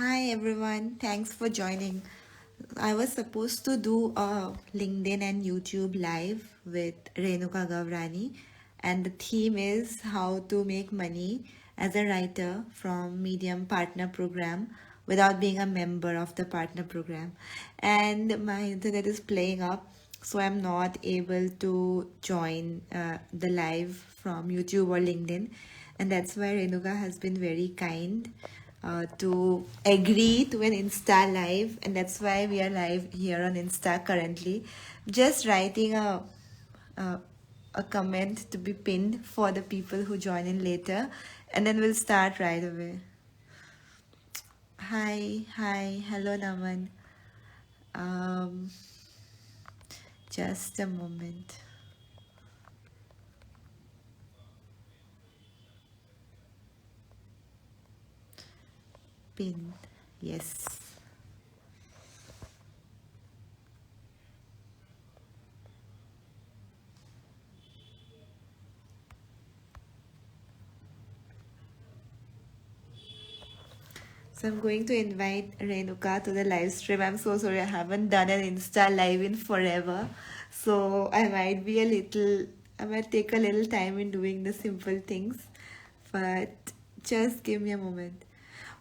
Hi everyone, thanks for joining. I was supposed to do a LinkedIn and YouTube live with Renuka Gavrani, and the theme is how to make money as a writer from Medium Partner Program without being a member of the partner program. And my internet is playing up, so I'm not able to join the live from YouTube or LinkedIn, and that's why Renuka has been very kind to agree to an Insta live, and that's why we are live here on Insta currently. Just writing a, a comment to be pinned for the people who join in later, and then we'll start right away. Hi, hello Naman. Um, just a moment. Pin, yes. So I'm going to invite Renuka to the live stream. I'm so sorry I haven't done an Insta live in forever. So I might take a little time in doing the simple things. But just give me a moment.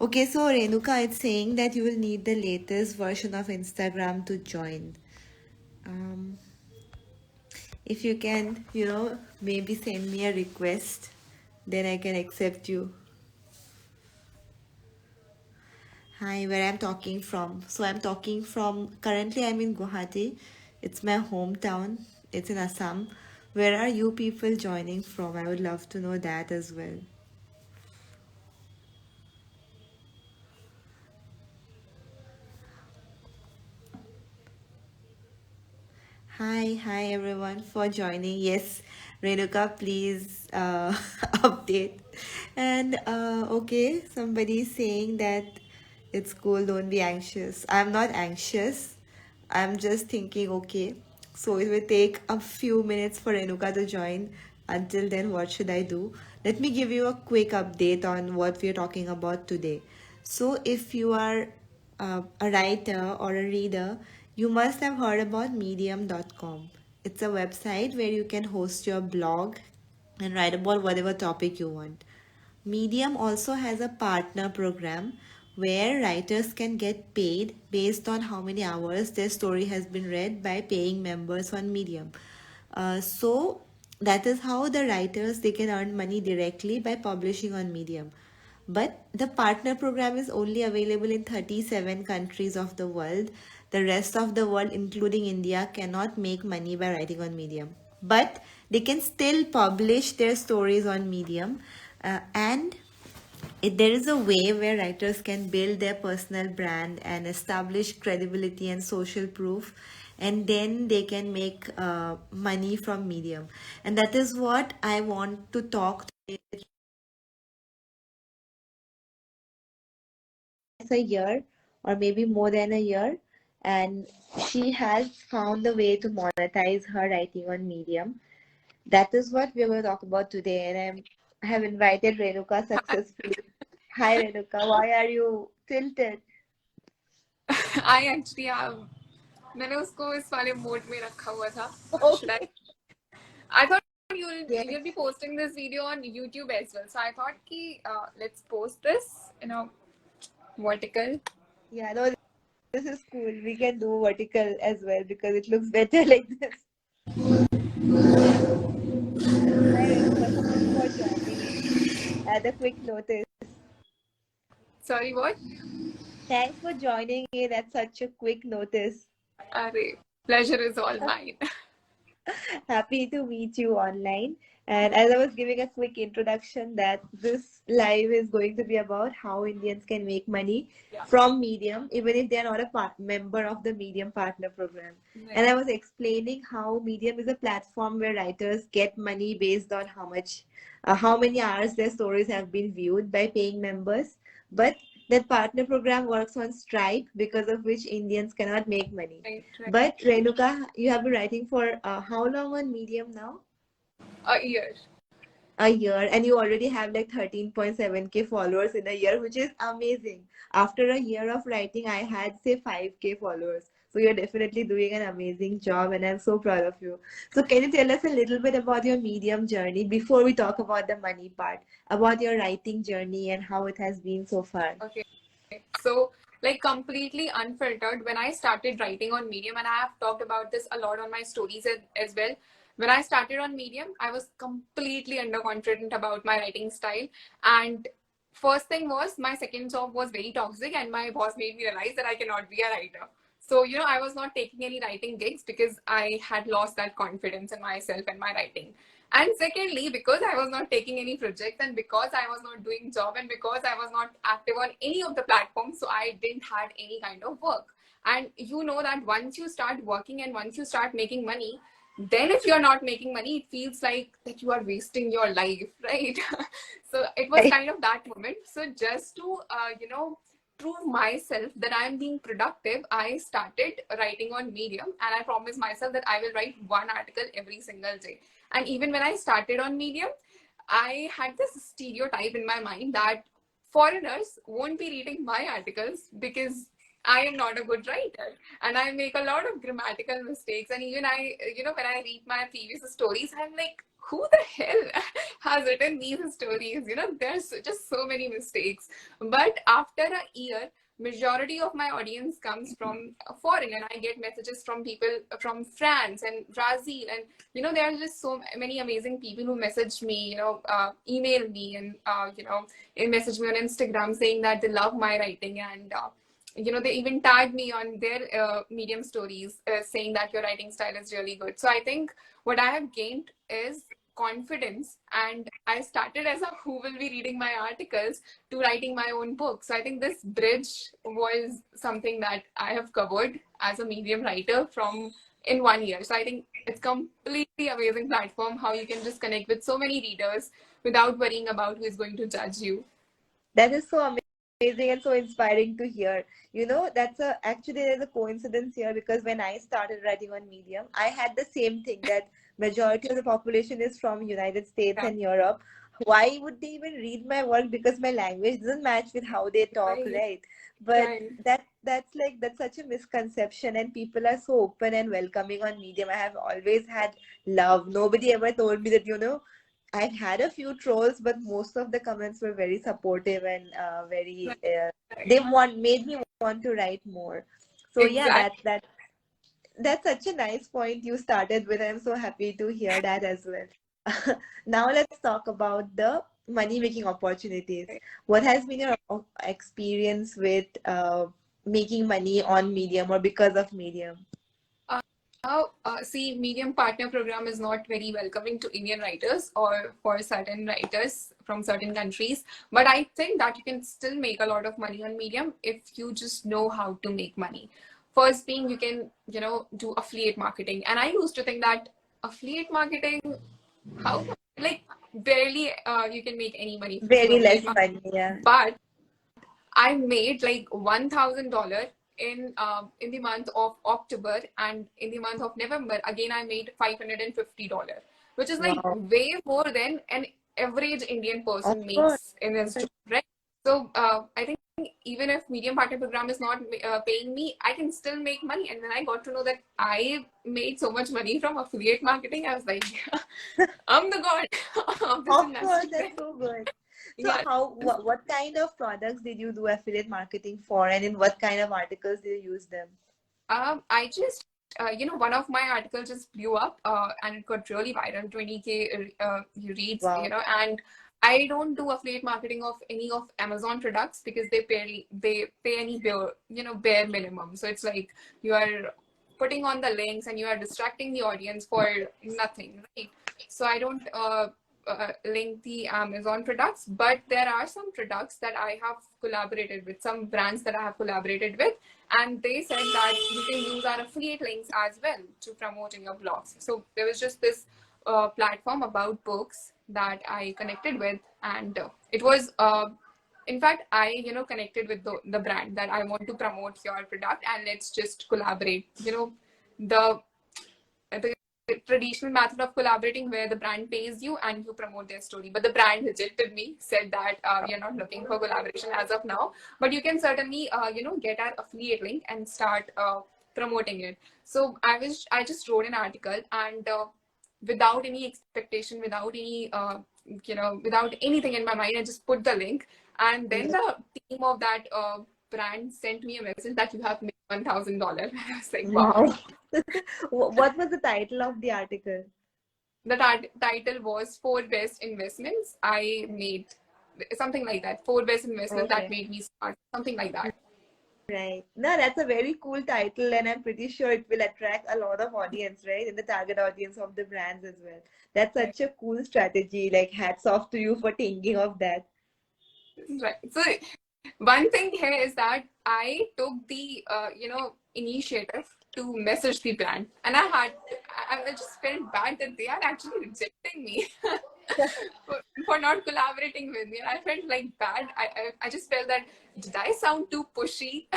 Okay, so Renuka, it's saying that you will need the latest version of Instagram to join. Um, if you can, maybe send me a request, then I can accept you. Hi, where I'm talking from. So currently I'm in Guwahati. It's my hometown. It's in Assam. Where are you people joining from? I would love to know that as well. Hi everyone for joining. Yes, Renuka, please update. And okay, somebody is saying that it's cool, don't be anxious. I'm not anxious. I'm just thinking, okay, so it will take a few minutes for Renuka to join. Until then, what should I do? Let me give you a quick update on what we're talking about today. So, if you are a writer or a reader, you must have heard about medium.com. It's a website where you can host your blog and write about whatever topic you want. Medium also has a partner program where writers can get paid based on how many hours their story has been read by paying members on Medium. So that is how the writers they can earn money directly by publishing on Medium. But the partner program is only available in 37 countries of the world. The rest of the world, including India, cannot make money by writing on Medium. But they can still publish their stories on Medium. And there is a way where writers can build their personal brand and establish credibility and social proof, and then they can make money from Medium. And that is what I want to talk a year or maybe more than a year, and she has found a way to monetize her writing on Medium. That is what we're going to talk about today, and I have invited Renuka successfully. Hi Renuka, why are you tilted? I actually have. मैंने उसको इस वाले mode में रखा हुआ था. Should I? I thought Yes. you'll be posting this video on YouTube as well. So I thought कि let's post this, vertical. Yeah, no, this is cool. We can do vertical as well because it looks better like this. Hi Renuka, thanks for joining in at a quick notice. Sorry, what? Thanks for joining in at such a quick notice. अरे, pleasure is all mine. Happy to meet you online. And as I was giving a quick introduction, that this live is going to be about how Indians can make money Yeah. from Medium, even if they are not a member of the Medium Partner Program. Right. And I was explaining how Medium is a platform where writers get money based on how many hours their stories have been viewed by paying members. But that partner program works on Stripe, because of which Indians cannot make money. Right. But Renuka, you have been writing for how long on Medium now? A year. a year, and you already have like 13.7K followers in a year, which is amazing. After a year of writing, I had say 5K followers. So you're definitely doing an amazing job, and I'm so proud of you. So can you tell us a little bit about your Medium journey before we talk about the money part, about your writing journey and how it has been so far? Okay. So, like completely unfiltered, when I started writing on Medium, and I have talked about this a lot on my stories as well. When I started on Medium, I was completely underconfident about my writing style. And first thing was, my second job was very toxic, and my boss made me realize that I cannot be a writer. So, I was not taking any writing gigs because I had lost that confidence in myself and my writing. And secondly, because I was not taking any projects, and because I was not doing job, and because I was not active on any of the platforms, so I didn't had any kind of work. And you know that once you start working and once you start making money, then if you're not making money, it feels like that you are wasting your life, right? So it was kind of that moment. So just to prove myself that I'm being productive, I started writing on Medium, and I promised myself that I will write one article every single day. And even when I started on Medium, I had this stereotype in my mind that foreigners won't be reading my articles because I am not a good writer and I make a lot of grammatical mistakes. And even when I read my previous stories, I'm like, who the hell has written these stories? There's just so many mistakes. But after a year, majority of my audience comes from foreign, and I get messages from people from France and Brazil, and there are just so many amazing people who message me, email me, and message me on Instagram saying that they love my writing, and they even tag me on their Medium stories, saying that your writing style is really good. So I think what I have gained is confidence, and I started as a who will be reading my articles to writing my own book. So I think this bridge was something that I have covered as a Medium writer from in 1 year. So I think it's completely amazing platform how you can just connect with so many readers without worrying about who is going to judge you. That is so amazing and so inspiring to hear. That's actually there's a coincidence here, because when I started writing on Medium, I had the same thing, that majority of the population is from United States Yeah, and Europe. Why would they even read my work? Because my language doesn't match with how they talk, right, right? But right, that's such a misconception, and people are so open and welcoming on Medium. I have always had love. Nobody ever told me that, I've had a few trolls, but most of the comments were very supportive and very. They right. want made me want to write more. So yeah, Exactly. that's such a nice point you started with. I'm so happy to hear that as well. Now let's talk about the money making opportunities. What has been your experience with making money on Medium or because of Medium? See, Medium Partner Program is not very welcoming to Indian writers or for certain writers from certain countries. But I think that you can still make a lot of money on Medium if you just know how to make money. First being, you can, do affiliate marketing. And I used to think that affiliate marketing, how, like, barely you can make any money through Very affiliate less marketing. money, yeah. But I made like $1,000 in the month of October, and in the month of November again I made $550, which is like Wow. way more than an average Indian Of person course. makes in his job, right? So I think even if Medium Partner Program is not paying me, I can still make money. And when I got to know that I made so much money from affiliate marketing, I was like, I'm the god of this Of course, industry. that's so good. So Yeah. what kind of products did you do affiliate marketing for, and in what kind of articles did you use them? I just, one of my articles just blew up, and it got really viral, 20K reads, Wow. and I don't do affiliate marketing of any of Amazon products because they pay any bare minimum. So it's like you are putting on the links and you are distracting the audience for nothing, right? So I don't link the Amazon products, but there are some products that I have collaborated with, some brands that I have collaborated with, and they said that you can use our affiliate links as well to promote in your blogs. So there was just this platform about books that I connected with, and it was in fact I connected with the brand that I want to promote your product, and let's just collaborate. The traditional method of collaborating where the brand pays you and you promote their story. But the brand rejected me, said that we are not looking for collaboration as of now. But you can certainly, get our affiliate link and start promoting it. So I just wrote an article and without any expectation, without any, without anything in my mind, I just put the link, and then the team of that brand sent me a message that you have made $1,000. I was like, wow. Wow. What was the title of the article? The title was Four Best Investments I Made, something like that. Four Best Investments that Okay. made me smart, something like that. Right. No, that's a very cool title, and I'm pretty sure it will attract a lot of audience, right? In the target audience of the brands as well. That's Right. such a cool strategy. Like, hats off to you for thinking of that. Right. So one thing here is that I took the initiative to message the brand, and I just felt bad that they are actually rejecting me for not collaborating with me, and I felt like bad. I just felt that, did I sound too pushy?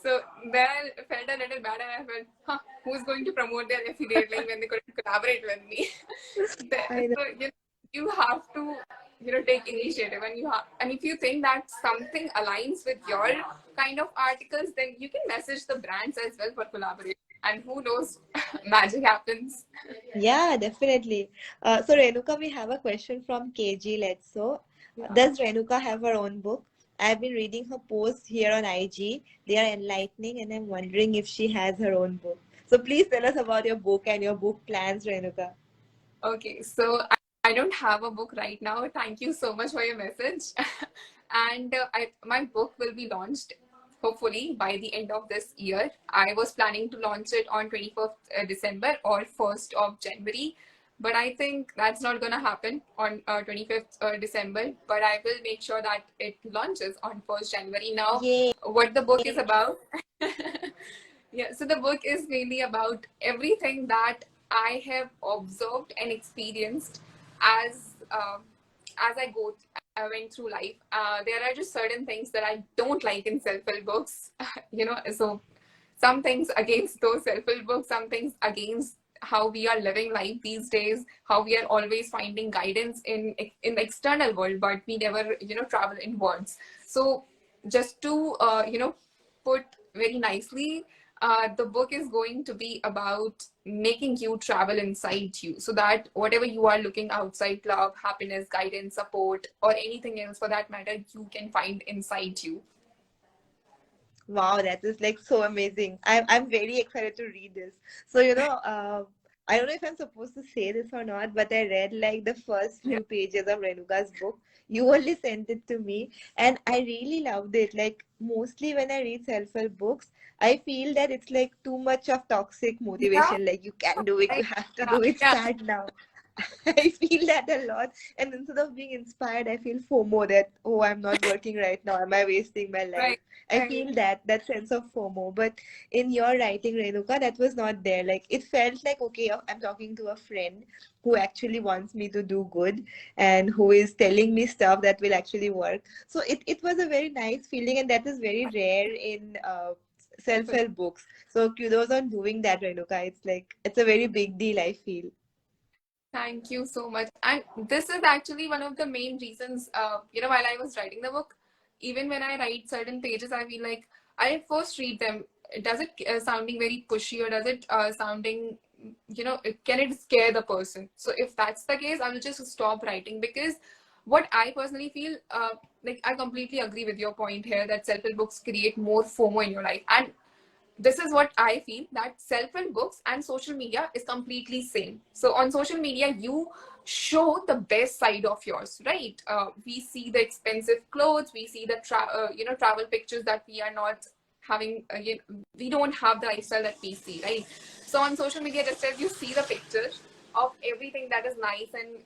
So then I felt a little bad, and I felt, who's going to promote their affiliate link when they couldn't collaborate with me? I know. So you have to take initiative, and and if you think that something aligns with your kind of articles, then you can message the brands as well for collaboration, and who knows, magic happens. Yeah, definitely. So Renuka, we have a question from KG. Let's so. Yeah. Does Renuka have her own book? I've been reading her posts here on IG. They are enlightening, and I'm wondering if she has her own book. So please tell us about your book and your book plans, Renuka. Okay, so I don't have a book right now. Thank you so much for your message. And my book will be launched hopefully by the end of this year. I was planning to launch it on 21st December or 1st of January, but I think that's not going to happen on 25th December. But I will make sure that it launches on 1st January. Now, Yay. what the book is about. Yeah, so the book is mainly about everything that I have observed and experienced as I went through life. There are just certain things that I don't like in self-help books, So some things against those self-help books, some things against how we are living life these days, how we are always finding guidance in the external world, but we never travel inwards. So just to put very nicely, the book is going to be about making you travel inside you, so that whatever you are looking outside, love, happiness, guidance, support, or anything else for that matter, you can find inside you. Wow, that is like so amazing. I'm very excited to read this. So, I don't know if I'm supposed to say this or not, but I read like the first Yeah. few pages of Renuka's book. You only sent it to me, and I really loved it. Like, mostly when I read self-help books, I feel that it's like too much of toxic Yeah. motivation. Like, you can do it, you have to Yeah. do it, Yeah. start now. I feel that a lot. And instead of being inspired, I feel FOMO that, oh, I'm not working right now. Am I wasting my life? Right. I Right. feel that sense of FOMO. But in your writing, Renuka, that was not there. Like it felt like, okay, I'm talking to a friend who actually wants me to do good and who is telling me stuff that will actually work. So it was a very nice feeling, and that is very rare in self-help books. So kudos on doing that, Renuka. It's like it's a very big deal, I feel. Thank you so much. And this is actually one of the main reasons, while I was writing the book, even when I write certain pages, I feel like I first read them. Does it sounding very pushy, or does it sounding, can it scare the person? So if that's the case, I will just stop writing, because what I personally feel, like I completely agree with your point here that self-help books create more FOMO in your life. And this is what I feel, that self-help books and social media is completely same. So on social media, you show the best side of yours, right? We see the expensive clothes, we see the travel pictures that we are not having. We don't have the lifestyle that we see, right? So on social media, just as you see the pictures of everything that is nice and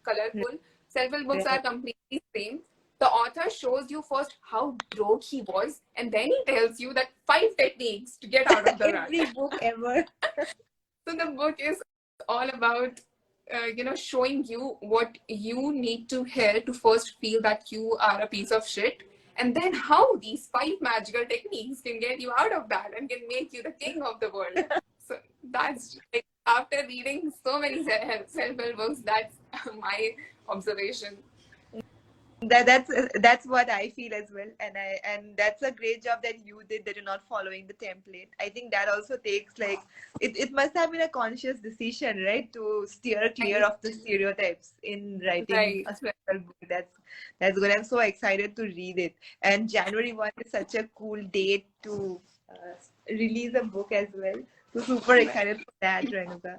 colorful, self-help books are Right. completely same. The author shows you first how broke he was, and then he tells you that 5 techniques to get out of the rut. Every book ever. So the book is all about, showing you what you need to hear to first feel that you are a piece of shit, and then how these 5 magical techniques can get you out of that and can make you the king of the world. So that's like After reading so many self-help books, that's my observation. That's what I feel as well, and that's a great job that you did, that you're not following the template. I think that also takes like it must have been a conscious decision, right, to steer clear Right, of the stereotypes in writing right, a right. single book. That's good. I'm so excited to read it. And January 1 is such a cool date to release a book as well. So super Right. excited for that, Renuka.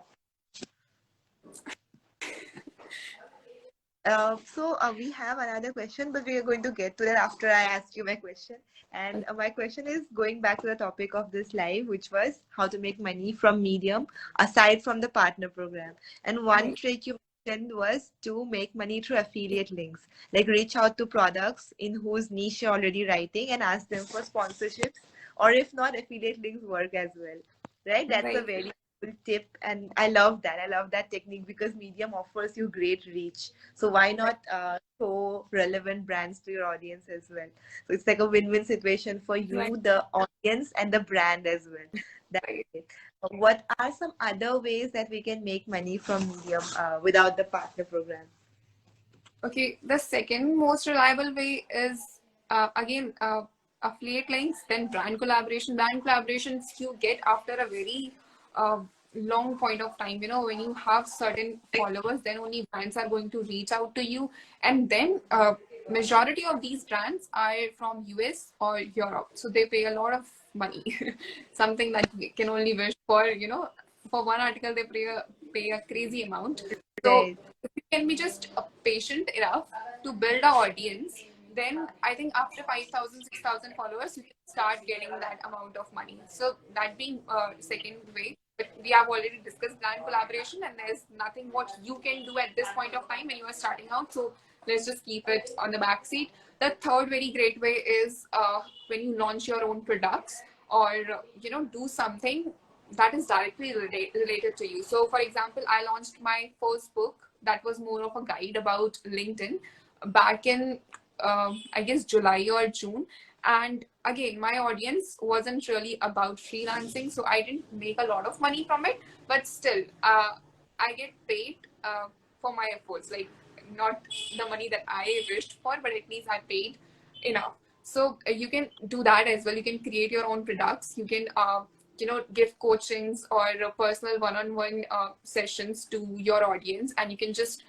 We have another question, but we are going to get to that after I ask you my question. And my question is going back to the topic of this live, which was how to make money from Medium aside from the partner program. And one Right. trick you mentioned was to make money through affiliate links, like reach out to products in whose niche you're already writing and ask them for sponsorships, or if not, affiliate links work as well. Right? That's a Right. very cool tip, and I love that. I love that technique because Medium offers you great reach, so why Right. not show relevant brands to your audience as well? So it's like a win-win situation for Right. you, the audience, and the brand as well. That's Right. it. What are some other ways that we can make money from Medium without the partner program? Okay, the second most reliable way is again affiliate links, then brand collaboration. Brand collaborations you get after a very uh, long point of time. You know, when you have certain followers, then only brands are going to reach out to you, and then majority of these brands are from US or Europe, so they pay a lot of money, something that we can only wish for. You know, for one article they pay a crazy amount. So Right. if you can be just patient enough to build an audience, then I think after 5,000, 6,000 followers, you can start getting that amount of money. So that being second way, but we have already discussed brand collaboration, and there's nothing what you can do at this point of time when you are starting out. So let's just keep it on the back seat. The third very great way is when you launch your own products, or do something that is directly related to you. So, for example, I launched my first book that was more of a guide about LinkedIn back in, I guess, July or June. And again, my audience wasn't really about freelancing, so I didn't make a lot of money from it. But still, I get paid for my efforts. Like, not the money that I wished for, but at least I paid enough. So you can do that as well. You can create your own products. You can give coachings or personal one-on-one sessions to your audience, and you can just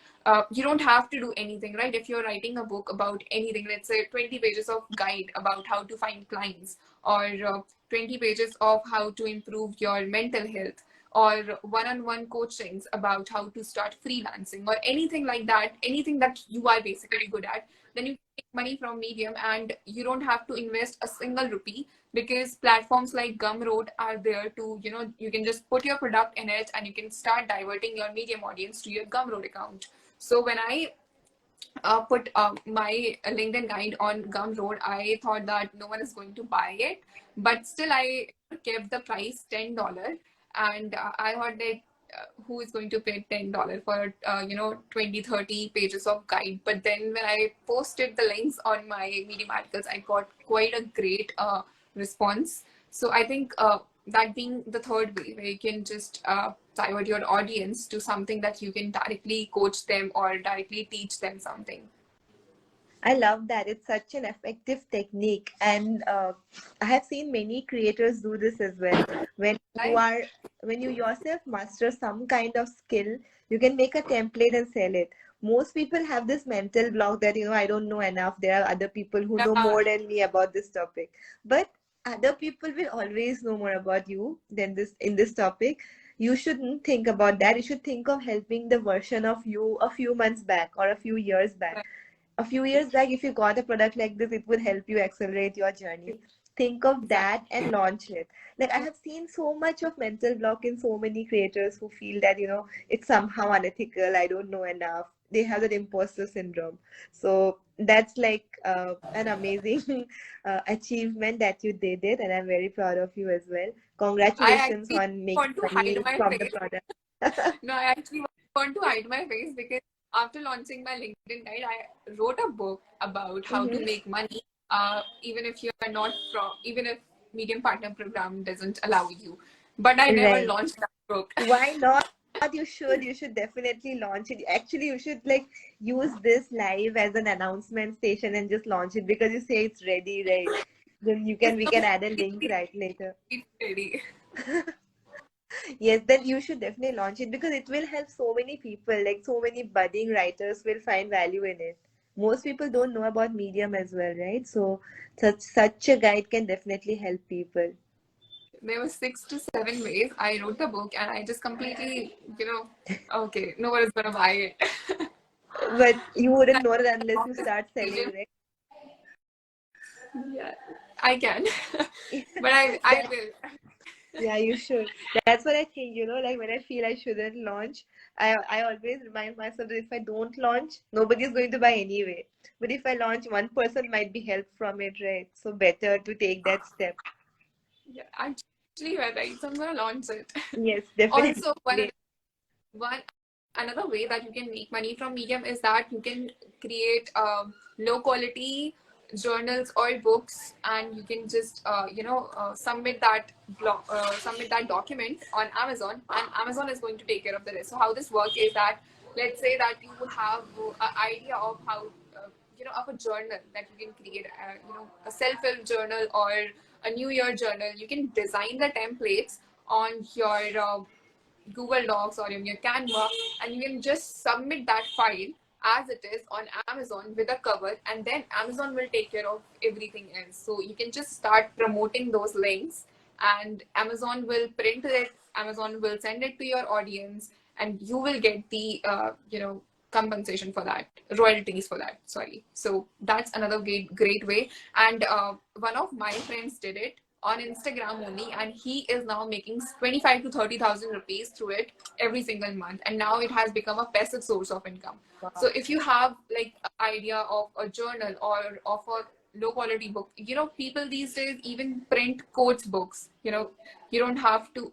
you don't have to do anything, right? If you're writing a book about anything, let's say 20 pages of guide about how to find clients, or 20 pages of how to improve your mental health, or one-on-one coachings about how to start freelancing, or anything like that, anything that you are basically good at, then you make money from Medium, and you don't have to invest a single rupee, because platforms like Gumroad are there to, you can just put your product in it, and you can start diverting your Medium audience to your Gumroad account. So when I put my LinkedIn guide on Gumroad, I thought that no one is going to buy it, but still I kept the price $10, and I thought that who is going to pay $10 for 20, 30 pages of guide. But then when I posted the links on my Medium articles, I got quite a great response. So I think that being the third way, where you can just divert your audience to something that you can directly coach them or directly teach them something. I love that. It's such an effective technique, and I have seen many creators do this as well. When you Right? are when you yourself master some kind of skill, you can make a template and sell it. Most people have this mental block that I don't know enough. There are other people who know Yeah, more than me about this topic, but other people will always know more about you than this in this topic. You shouldn't think about that. You should think of helping the version of you a few months back or a few years back. right, A few years back, if you got a product like this, it will help you accelerate your journey. Think of exactly. that and launch it. Like, I have seen so much of mental block in so many creators who feel that it's somehow unethical, I don't know enough, they have that imposter syndrome. So that's like an amazing achievement that you did it, and I'm very proud of you as well. I Congratulations actually on making want to hide money my from the face. product. No, I actually want to hide my face, because after launching my LinkedIn guide, I wrote a book about how to Hmm. make money, even if you are not from, even if Medium Partner Program doesn't allow you. But I never Right. launched that. book. Why not? You should definitely launch it. Actually, you should like use this live as an announcement station and just launch it because you say it's ready, right? Then we can add a link right later. It's ready. Yes, then you should definitely launch it because it will help so many people, like so many budding writers will find value in it. Most people don't know about Medium as well, right? So such a guide can definitely help people. There were 6 to 7 ways I wrote the book, and I just completely, okay, no one is gonna buy it. But you wouldn't know it unless Long you start selling, decision. right? Yeah, I can, but I That will. yeah, you should. That's what I think, like when I feel I shouldn't launch, I always remind myself that if I don't launch, nobody's going to buy anyway. But if I launch, one person might be helped from it, right? So better to take that step. Yeah, actually, you're right. So I'm gonna launch it. Yes, definitely. Also, one another way that you can make money from Medium is that you can create low quality journals or books, and you can just submit that document on Amazon, and Amazon is going to take care of the rest. So how this works is that, let's say that you have an idea of how of a journal that you can create, a self-help journal or a New Year journal. You can design the templates on your Google Docs or in your Canva, and you can just submit that file as it is on Amazon with a cover, and then Amazon will take care of everything else. So you can just start promoting those links, and Amazon will print it, Amazon will send it to your audience, and you will get the compensation for that, royalties for that. Sorry. So that's another great way. And one of my friends did it on Instagram only, and he is now making 25 to 30,000 rupees through it every single month, and now it has become a passive source of income. So Wow. if you have like an idea of a journal or of a low quality book, people these days even print quotes books. You don't have to.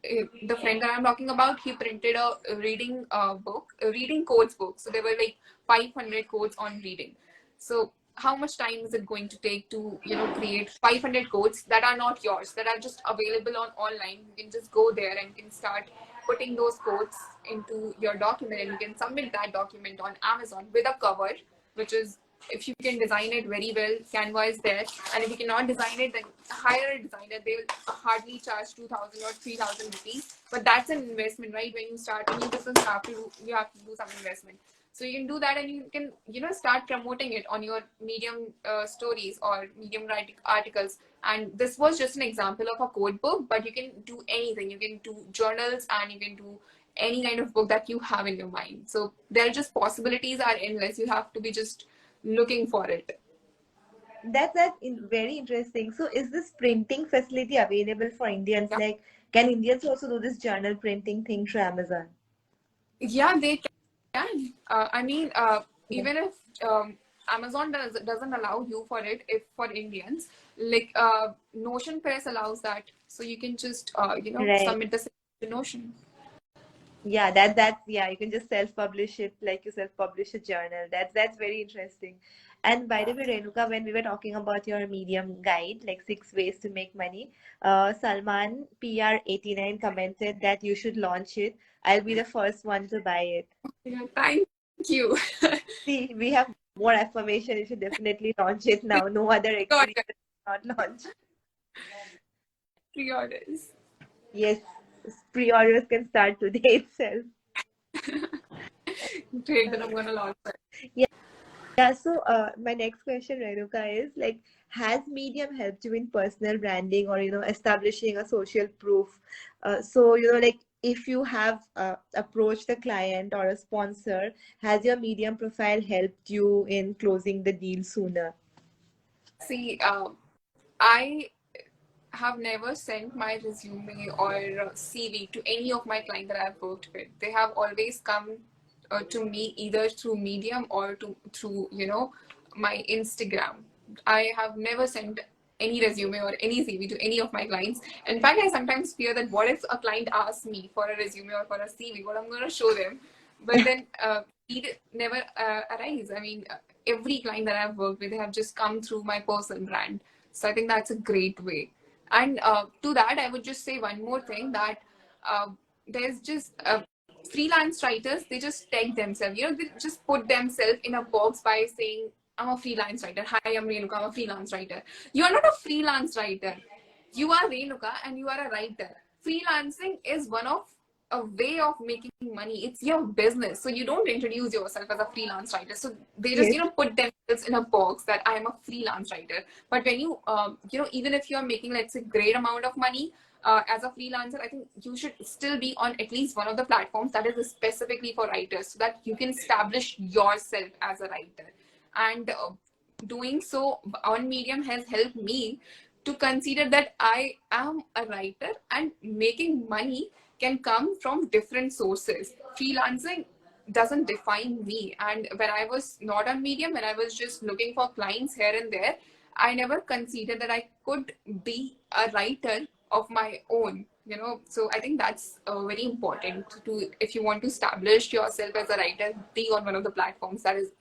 The friend that I'm talking about, he printed a reading book, a reading quotes book. So there were like 500 quotes on reading. So how much time is it going to take to create 500 codes that are not yours, that are just available on online? You can just go there and you can start putting those codes into your document, and you can submit that document on Amazon with a cover, which is, if you can design it very well, Canva is there. And if you cannot design it, then hire a designer. They will hardly charge 2,000 or 3,000 rupees, but that's an investment, right? When you start, and you have to do some investment. So you can do that, and you can start promoting it on your Medium stories or Medium writing articles. And this was just an example of a code book, but you can do anything. You can do journals, and you can do any kind of book that you have in your mind. So there are just, possibilities are endless. You have to be just looking for it. That's very interesting. So is this printing facility available for Indians? Yeah, Like, can Indians also do this journal printing thing through Amazon? yeah, they can. I mean, Yeah. even if Amazon doesn't allow you for it, if for Indians, like Notion Press allows that, so you can just Right. submit the same to Notion. Yeah, that's yeah, you can just self-publish it like you self-publish a journal. That's very interesting. And by the way, Renuka, when we were talking about your Medium guide, like 6 ways to make money, Salman PR89 commented that you should launch it. I'll be the first one to buy it. Yeah, thank you. See, we have more affirmation. You should definitely launch it now. No other reason Pre-order, not launch. pre-orders. Yes, pre-orders can start today itself. Great, then I'm gonna launch it. Yeah, so my next question, Renuka, is like, has Medium helped you in personal branding or establishing a social proof? So like if you have approached a client or a sponsor, has your Medium profile helped you in closing the deal sooner? See, I have never sent my resume or CV to any of my clients that I've worked with. They have always come to me either through Medium or through my Instagram. I have never sent any resume or any CV to any of my clients. In fact, I sometimes fear that what if a client asks me for a resume or for a CV, what I'm going to show them. But then it never arise. I mean, every client that I've worked with, they have just come through my personal brand. So I think that's a great way. And to that, I would just say one more thing, that uh, there's just freelance writers, they just tag themselves, they just put themselves in a box by saying, I'm a freelance writer. Hi, I'm Renuka, I'm a freelance writer. You are not a freelance writer. You are Renuka and you are a writer. Freelancing is one of a way of making money. It's your business. So you don't introduce yourself as a freelance writer. So they just, Yes. put themselves in a box that I am a freelance writer. But when even if you're making, let's say, great amount of money, as a freelancer, I think you should still be on at least one of the platforms that is specifically for writers so that you can establish yourself as a writer. And doing so on Medium has helped me to consider that I am a writer and making money can come from different sources. Freelancing doesn't define me. And when I was not on Medium, when I was just looking for clients here and there, I never considered that I could be a writer of my own. So I think that's very important to, if you want to establish yourself as a writer, be on one of the platforms that is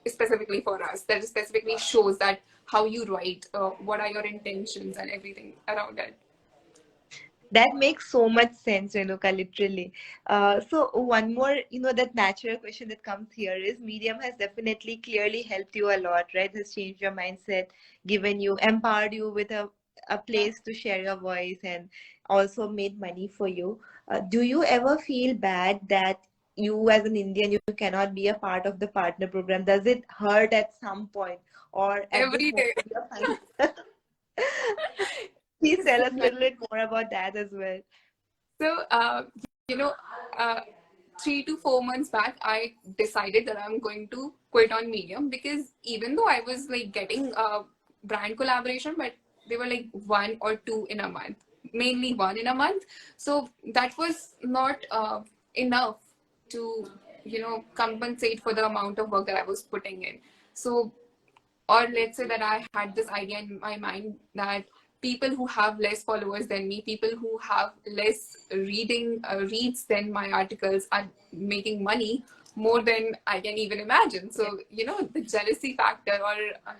specifically for us, that specifically shows that how you write, what are your intentions and everything around it. That makes so much sense, Renuka, literally. So one more, that natural question that comes here is Medium has definitely clearly helped you a lot, right? Has changed your mindset, given you, empowered you with a place to share your voice and also made money for you. Do you ever feel bad that you as an Indian, you cannot be a part of the partner program? Does it hurt at some point, or at this Every moment day. you're fine? Please tell us a little bit more about that as well. So, you know, uh, 3 to 4 months back, I decided that I'm going to quit on Medium because even though I was like getting brand collaboration, but they were like one or two in a month, mainly one in a month. So that was not enough to, compensate for the amount of work that I was putting in. So, or let's say that I had this idea in my mind that people who have less followers than me, people who have less reads than my articles are making money more than I can even imagine. So, the jealousy factor, or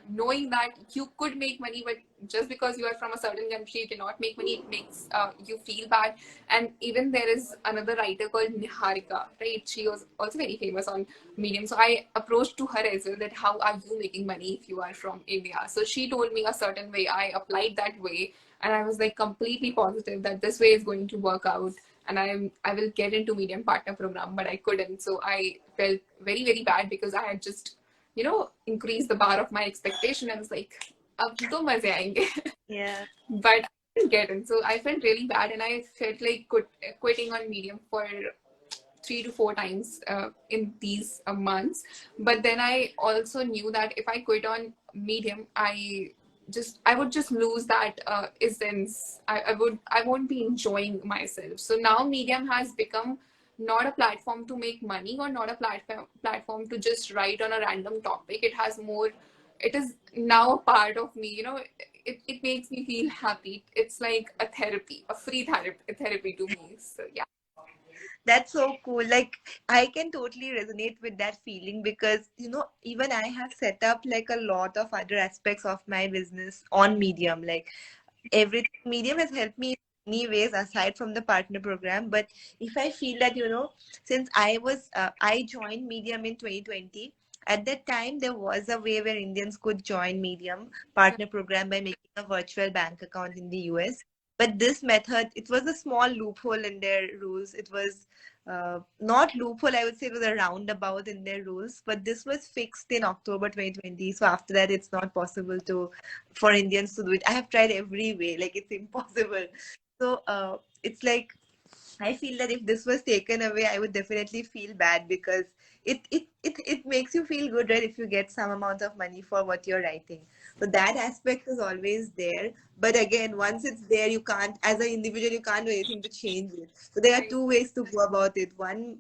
knowing that you could make money, but just because you are from a certain country, you cannot make money, it makes you feel bad. And even there is another writer called Niharika, right? She was also very famous on Medium. So I approached to her as well that how are you making money if you are from India? So she told me a certain way. I applied that way, and I was like completely positive that this way is going to work out, and I will get into Medium partner program, but I couldn't. So I felt very very bad because I had just increased the bar of my expectation. I was like, अब तो मजे आएंगे. Yeah. But I didn't get in. So I felt really bad, and I felt like quitting on Medium for 3 to 4 times in these months. But then I also knew that if I quit on Medium, I would just lose that essence. I won't be enjoying myself. So now Medium has become not a platform to make money, or not a platform to just write on a random topic. It is now a part of me. It makes me feel happy. It's like a therapy, a free therapy to me. So yeah. That's so cool. Like, I can totally resonate with that feeling because, even I have set up like a lot of other aspects of my business on Medium. Like, everything Medium has helped me in many ways aside from the partner program. But if I feel that, since I joined Medium in 2020, at that time there was a way where Indians could join Medium partner program by making a virtual bank account in the US. But this method, it was a small loophole in their rules. It was not loophole, I would say it was a roundabout in their rules. But this was fixed in October 2020. So after that, it's not possible for Indians to do it. I have tried every way, like it's impossible. So it's like I feel that if this was taken away, I would definitely feel bad because it makes you feel good, right? If you get some amount of money for what you're writing. So that aspect is always there. But again, once it's there, you can't, as an individual, you can't do anything to change it. So there are Right. two ways to go about it. One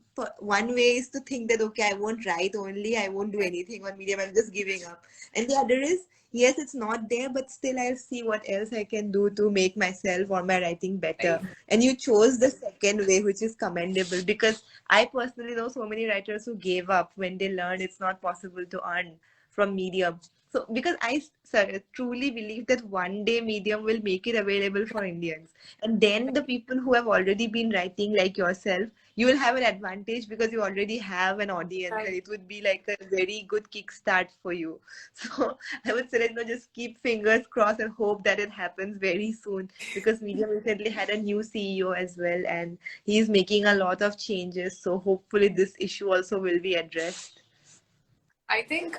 way is to think that, okay, I won't write only, I won't do anything on Medium, I'm just giving up. And the other is, yes, it's not there, but still I'll see what else I can do to make myself or my writing better. Right. And you chose the second way, which is commendable, because I personally know so many writers who gave up when they learned it's not possible to earn from Medium. So because truly believe that one day Medium will make it available for Indians, and then the people who have already been writing like yourself, you will have an advantage because you already have an audience, and Right. it would be like a very good kickstart for you. So I would say, just keep fingers crossed and hope that it happens very soon, because Medium recently had a new CEO as well, and he's making a lot of changes. So hopefully this issue also will be addressed. I think,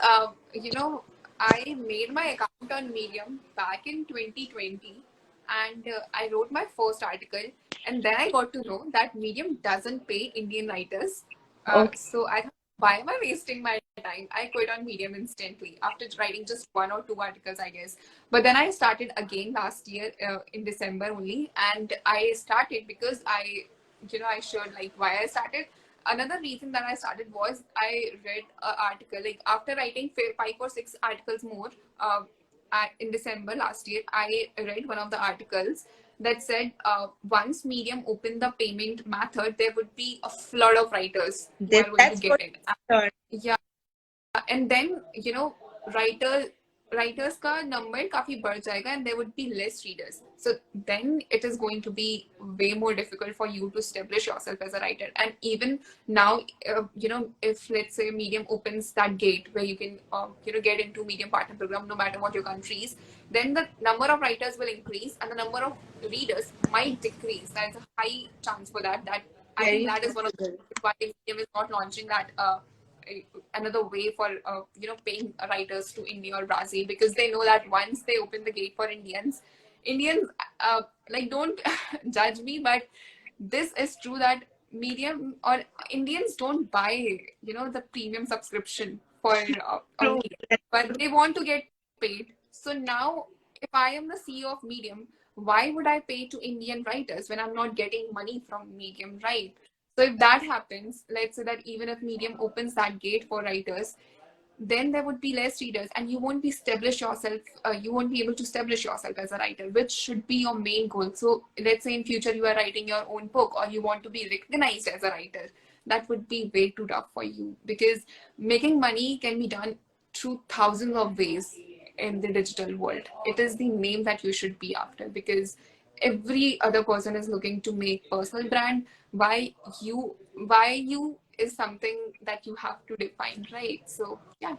I made my account on Medium back in 2020, and I wrote my first article. And then I got to know that Medium doesn't pay Indian writers. Okay. So I thought, why am I wasting my time? I quit on Medium instantly after writing just one or two articles, I guess. But then I started again last year in December only, and I started because I shared like why I started. Another reason that I started was I read an article like after writing 5 or 6 articles more in December last year. I read one of the articles that said once Medium opened the payment method, there would be a flood of writers who are going to That's get what in. I heard. Yeah, and then writer writers का number काफी बढ़ जाएगा and there would be less readers, so then it is going to be way more difficult for you to establish yourself as a writer. And even now, if let's say Medium opens that gate where you can get into Medium partner program no matter what your country is, then the number of writers will increase and the number of readers might decrease. There's a high chance for that. I think Very that is one of the possible. reasons why Medium is not launching that another way for paying writers to India or Brazil, because they know that once they open the gate for Indians like don't judge me, but this is true that Medium or Indians don't buy the premium subscription for on True. Medium, but they want to get paid. So now, if I am the CEO of Medium, why would I pay to Indian writers when I'm not getting money from Medium, right? So if that happens, let's say that even if Medium opens that gate for writers, then there would be less readers and you won't be establish yourself, you won't be able to establish yourself as a writer, which should be your main goal. So let's say in future you are writing your own book or you want to be recognized as a writer, that would be way too tough for you, because making money can be done through thousands of ways in the digital world. It is the name that you should be after, because every other person is looking to make personal brand. Why you is something that you have to define, right? So yeah.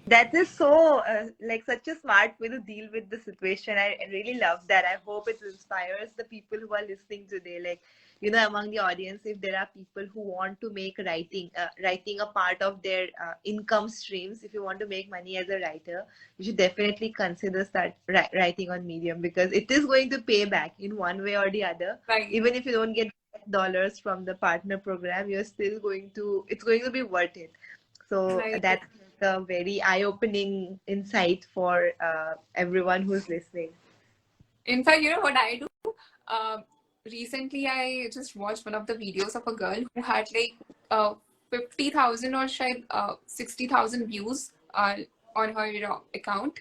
That is so like such a smart way to deal with the situation. I really love that. I hope it inspires the people who are listening today. Like, among the audience, if there are people who want to make writing a part of their income streams, if you want to make money as a writer, you should definitely consider writing on Medium, because it is going to pay back in one way or the other. Right. Even if you don't get dollars from the partner program, it's going to be worth it. So Right. that's a very eye-opening insight for everyone who's listening. In fact, you know what I do? Uh, Recently, I just watched one of the videos of a girl who had like 50,000 or 60,000 views on her account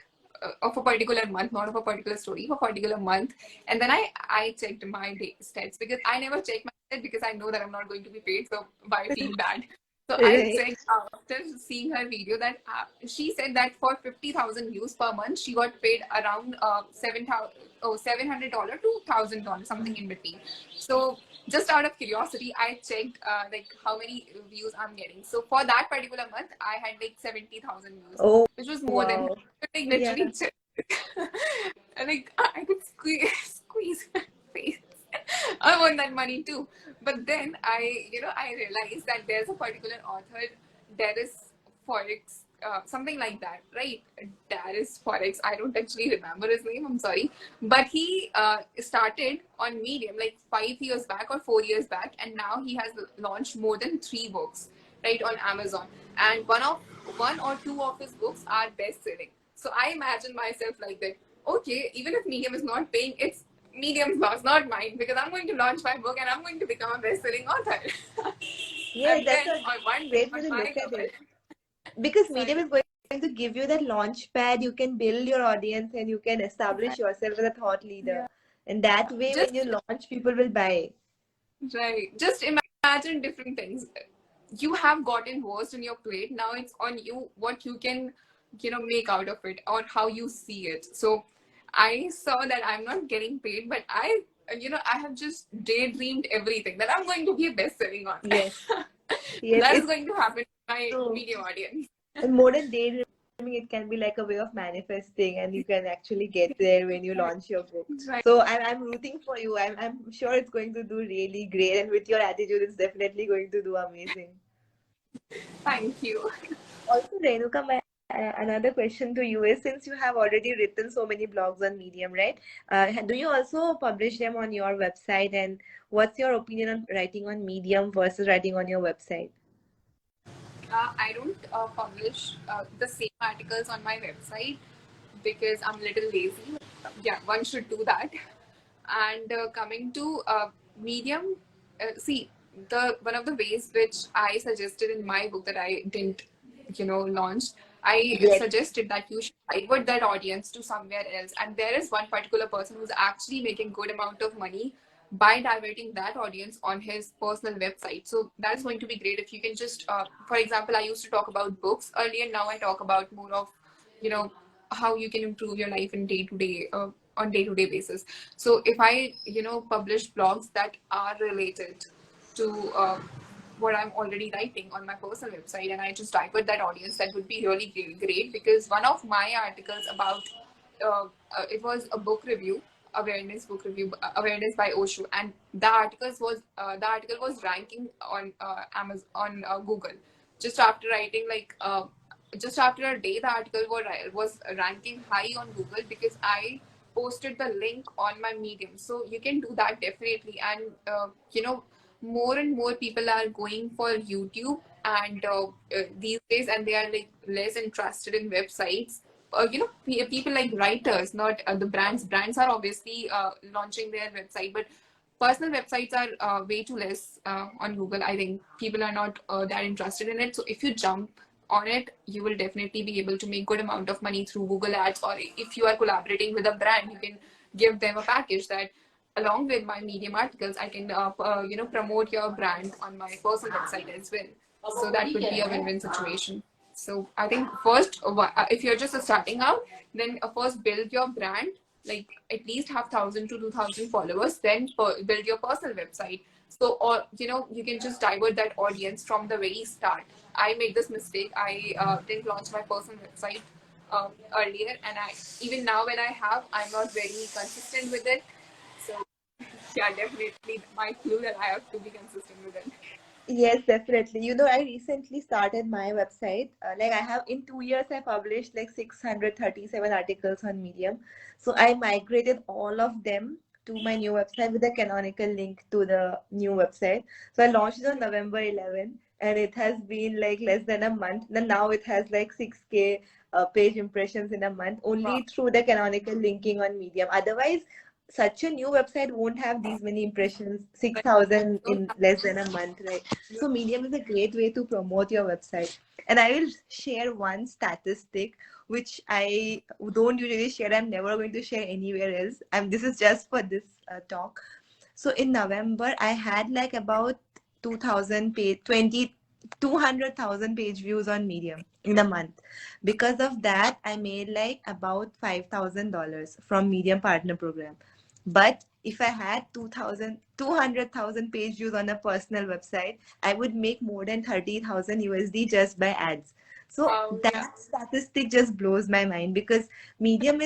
of a particular month, not of a particular story, of a particular month. And then I checked my stats, because I never check my stats because I know that I'm not going to be paid. So why feel bad? So I Right. checked after seeing her video that she said that for 50,000 views per month, she got paid around $700 to $1,000, something in between. So just out of curiosity, I checked like how many views I'm getting. So for that particular month, I had like 70,000 views, Oh, which was more than wow. like Yeah. literally like I could squeeze my face. I want that money too. But then I realized that there's a particular author, Darius Forex, something like that, right? Darius Forex. I don't actually remember his name. I'm sorry, but he started on Medium like 5 years back or 4 years back, and now he has launched more than 3 books, right, on Amazon, and one or two of his books are best selling. So I imagine myself like that. Okay, even if Medium is not paying, it's Medium's loss, not mine, because I'm going to launch my book and I'm going to become a best-selling author. Yeah, And that's then a on one day, great way on to my look at level, it. Because Medium sorry, is going to give you that launch pad. You can build your audience and you can establish right, yourself as a thought leader. yeah, And that way, when you just launch, people will buy. right, just imagine different things. You have gotten worst in your plate. Now it's on you what you can make out of it, or how you see it. So I saw that I'm not getting paid, but I have just daydreamed everything that I'm going to be a best-selling author. Yes, yes, That is it's going to happen to my true. medium audience. And more than daydreaming, it can be like a way of manifesting, and you can actually get there when you launch your book. Right. So I'm rooting for you. I'm sure it's going to do really great, and with your attitude, it's definitely going to do amazing. Thank you. Also, Renuka, my another question to you is, since you have already written so many blogs on Medium, right? Do you also publish them on your website? And what's your opinion on writing on Medium versus writing on your website? I don't publish the same articles on my website because I'm a little lazy. Yeah, one should do that. And coming to Medium, see, the one of the ways which I suggested in my book that I didn't, launch, I Yes. suggested that you should divert that audience to somewhere else. And there is one particular person who's actually making good amount of money by diverting that audience on his personal website. So that's going to be great if you can just, for example, I used to talk about books earlier. Now I talk about more of, you know, how you can improve your life in day to day, on day to day basis. So if I, publish blogs that are related to what I'm already writing on my personal website, and I just divert that audience, that would be really great. Because one of my articles about it was a book review, awareness by Osho, and the article was ranking on Amazon, on Google, just after writing just after a day, the article was ranking high on Google because I posted the link on my Medium. So you can do that definitely. And more and more people are going for YouTube and these days, and they are like less interested in websites. People like writers, not the brands. Brands are obviously launching their website, but personal websites are way too less on Google. I think people are not that interested in it. So if you jump on it, you will definitely be able to make good amount of money through Google Ads. Or if you are collaborating with a brand, you can give them a package that along with my Medium articles, I can promote your brand on my personal website as well. So that would be a win-win situation. So I think first, if you're just starting out, then first build your brand, like at least have 1,000 to 2,000 followers, then build your personal website. So, or you can just divert that audience from the very start. I made this mistake. I didn't launch my personal website earlier, and I even now when I'm not very consistent with it. So yeah, definitely my clue that I have to be consistent with it. Yes, definitely. I recently started my website. Like I have in 2 years, I published like 637 articles on Medium. So I migrated all of them to my new website with a canonical link to the new website. So I launched it on November 11th, and it has been like less than a month. And now it has like 6K page impressions in a month Wow. only through the canonical linking on Medium. Otherwise, such a new website won't have these many impressions, But 6,000 don't in less than a month, right? have So Medium is a great way to promote your website. And I will share one statistic which I don't usually share. I'm never going to share anywhere else. This is just for this talk. So in November, I had like about 2,000 page, 200,000 page views on Medium in a month. Because of that, I made like about $5,000 from Medium Partner Program. But if I had 200,000 page views on a personal website, I would make more than 30,000 USD just by ads. So wow, yeah, that statistic just blows my mind because Medium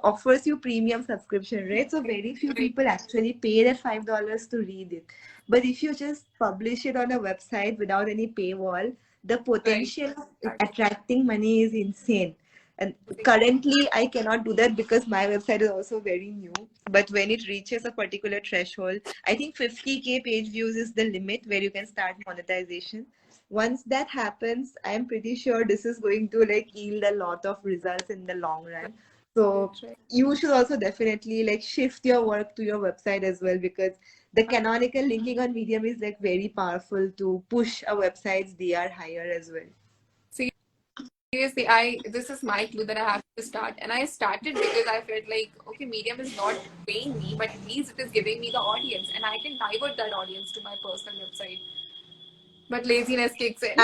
offers you premium subscription, right? So very few right, people actually pay that $5 to read it. But if you just publish it on a website without any paywall, the right. potential of Exactly. attracting money is insane. And currently, I cannot do that because my website is also very new. But when it reaches a particular threshold, I think 50K page views is the limit where you can start monetization. Once that happens, I'm pretty sure this is going to like yield a lot of results in the long run. Right, So right. you should also definitely like shift your work to your website as well, because the canonical linking on Medium is like very powerful to push a website's DR higher as well. Seriously, I this is my clue that I have to start, and I started because I felt like, okay, Medium is not paying me, but at least it is giving me the audience, and I can divert that audience to my personal website. but laziness kicks in.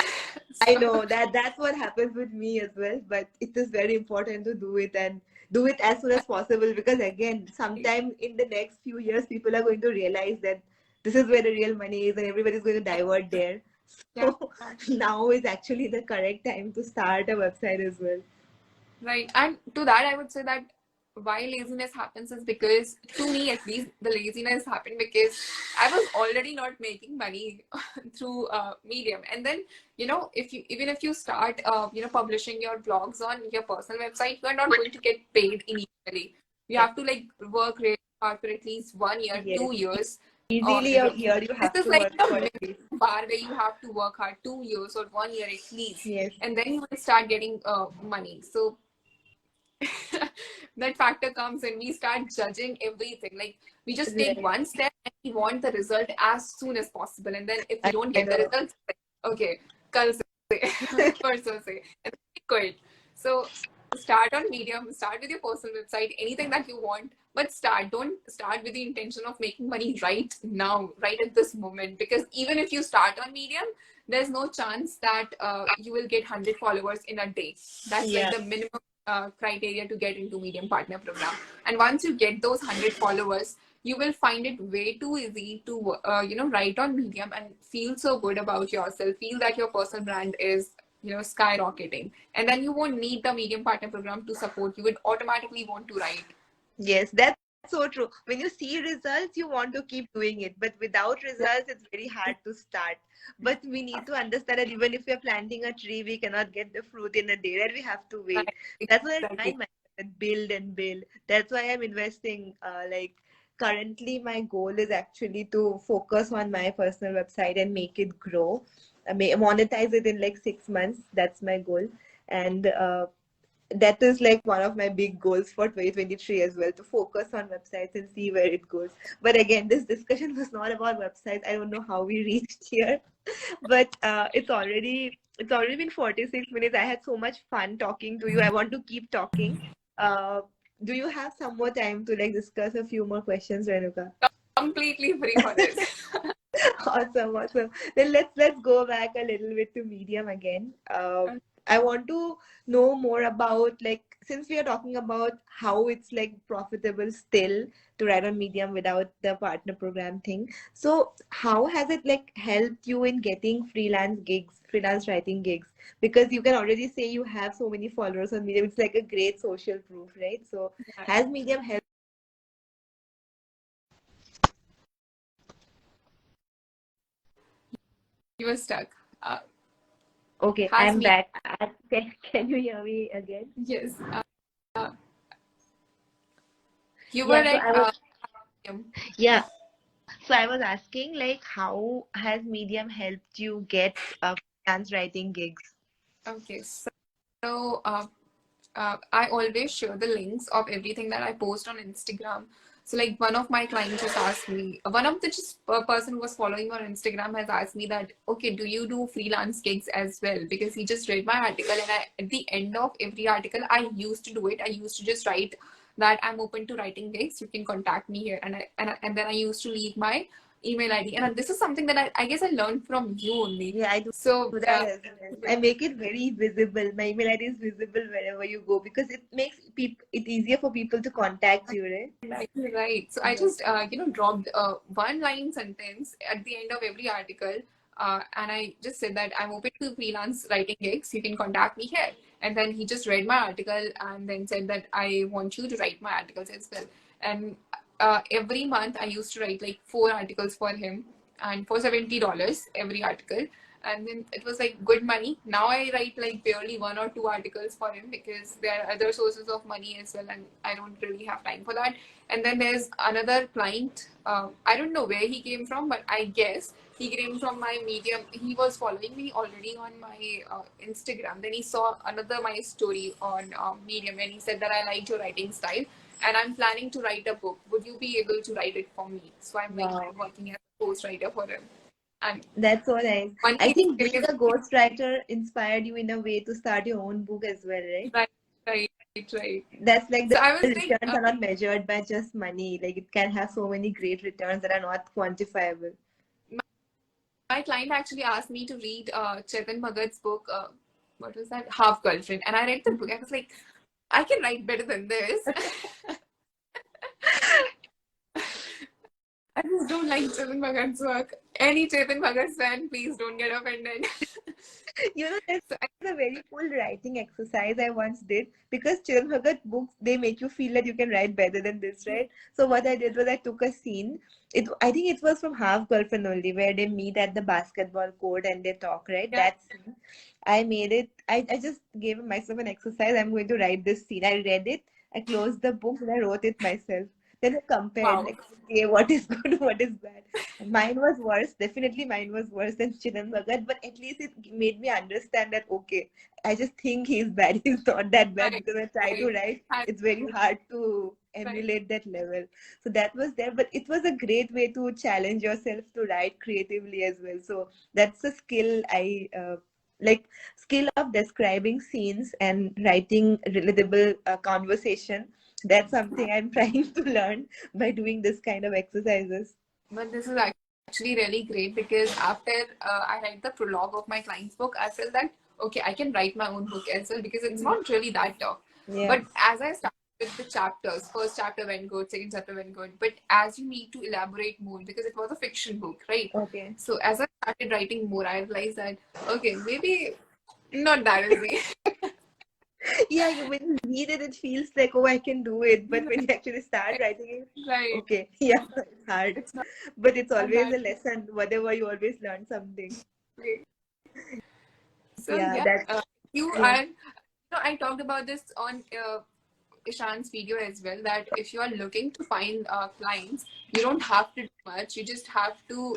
I So, know that that's what happens with me as well, but it is very important to do it and do it as soon as possible because again, sometime in the next few years, people are going to realize that this is where the real money is and everybody's going to divert there. yeah. So now is actually the correct time to start a website as well. Right. And to that, I would say that why laziness happens is because, to me at least, the laziness happened because I was already not making money through Medium. And then, if you even if you start, publishing your blogs on your personal website, you are not going to get paid initially. You Yes. have to like work really hard for at least 1 year, Yes. 2 years. Or Easily a year you this have is to like work the for at least. minimum bar where you have to work hard 2 years or 1 year at least, Yes. and then you will start getting money. So that factor comes in. We start judging everything. Like we just take Right. one step and we want the result as soon as possible. And then if we don't I get the know. results, like, okay, kal se, parso se, and then we quit. So start on Medium, start with your personal website, anything that you want, but start. Don't start with the intention of making money right now, right at this moment. Because even if you start on Medium, there's no chance that you will get 100 followers in a day. That's like Yeah. the minimum criteria to get into Medium Partner Program. And once you get those 100 followers, you will find it way too easy to write on Medium and feel so good about yourself, feel that your personal brand is skyrocketing, and then you won't need the Medium Partner Program to support. You would automatically want to write. Yes, that's so true. When you see results, you want to keep doing it, but without results, it's very hard to start. But we need to understand that even if we're planting a tree, we cannot get the fruit in a day, right? We have to wait. Right, That's what I exactly. remind myself, that build and build. That's why I'm investing. Like currently, my goal is actually to focus on my personal website and make it grow. Monetize it in like 6 months. That's my goal. And that is like one of my big goals for 2023 as well, to focus on websites and see where it goes. But again, this discussion was not about websites. I don't know how we reached here, but it's already been 46 minutes. I had so much fun talking to you. I want to keep talking. uh, do you have some more time to like discuss a few more questions, Renuka? Completely free for this. Awesome, awesome. Then let's go back a little bit to Medium again. I want to know more about, like, since we are talking about how it's like profitable still to write on Medium without the partner program thing. So how has it like helped you in getting freelance gigs, freelance writing gigs? Because you can already say you have so many followers on Medium. It's like a great social proof, right? So Yeah, has Medium helped? you were stuck. Okay, Has I'm me. back. Can you hear me again? Yes. You were Yeah, so at I was, Medium. yeah. So I was asking, like, how has Medium helped you get freelance writing gigs? Okay. So I always share the links of everything that I post on Instagram. So like one of my clients just asked me, one of the just person who was following on Instagram has asked me that, okay, do you do freelance gigs as well? Because he just read my article, and at the end of every article, I used to do it. I used to just write that I'm open to writing gigs. You can contact me here, and then I used to leave my email ID. And this is something that I guess I learned from you only. Yeah, I do So that as well. I make it very visible. My email ID is visible wherever you go because it makes it easier for people to contact you, right? right, right. So I Yeah. just dropped one line sentence at the end of every article, and I just said that I'm open to freelance writing gigs. You can contact me here. And then he just read my article and then said that I want you to write my articles as well. And every month I used to write like 4 articles for him, and for $70 every article. And then it was like good money. Now I write like barely 1 or 2 articles for him because there are other sources of money as well, and I don't really have time for that. And then there's another client. I don't know where he came from, but I guess he came from my Medium. He was following me already on my Instagram. Then he saw another my story on Medium, and he said that I liked your writing style, and I'm planning to write a book. Would you be able to write it for me? So I'm like Wow, working as a ghostwriter for him. And that's so nice. money I think is being a ghostwriter inspired you in a way to start your own book as well, right? right, right, right. That's like So the I was like, returns are not measured by just money. Like it can have so many great returns that are not quantifiable. my client actually asked me to read Chetan Bhagat's book. What was that? Half Girlfriend. And I read the book. I was like, I can write better than this. I just don't like Chetan Bhagat's work. Any Chetan Bhagat fan, please don't get offended. There's So I, a very cool writing exercise I once did, because Chiran Bhagat books, they make you feel that you can write better than this, right? So what I did was I took a scene. I think it was from Half Girlfriend only, where they meet at the basketball court and they talk, right? yeah, That scene. I made it. I just gave myself an exercise. I'm going to write this scene. I read it. I closed the book and I wrote it myself. Then I compared, wow. like, okay, what is good, what is bad. Mine was worse. Definitely mine was worse than Chiran Bhagat, but at least it made me understand that, okay, I just think he's bad. He's not that bad, Right, because I try to right. write, I, it's very hard to right. emulate that level. So that was there, but it was a great way to challenge yourself to write creatively as well. So that's a skill I like, skill of describing scenes and writing relatable conversation. That's something I'm trying to learn by doing this kind of exercises. But this is actually really great because after I read the prologue of my client's book, I felt that okay, I can write my own book as well because it's Mhm. not really that tough. Yeah. But as I started with the chapters, first chapter went good, second chapter went good. But as you need to elaborate more because it was a fiction book, right? Okay. So as I started writing more, I realized that okay, maybe not that easy. Yeah, when you read it, it feels like, oh, I can do it. But when you actually start writing it, Right. okay, yeah, it's hard. It's not But it's always that a lesson. Whatever, you always learn something. great. So Yeah, yeah, that's, you yeah, are. I talked about this on Ishan's video as well that if you are looking to find clients, you don't have to do much. You just have to,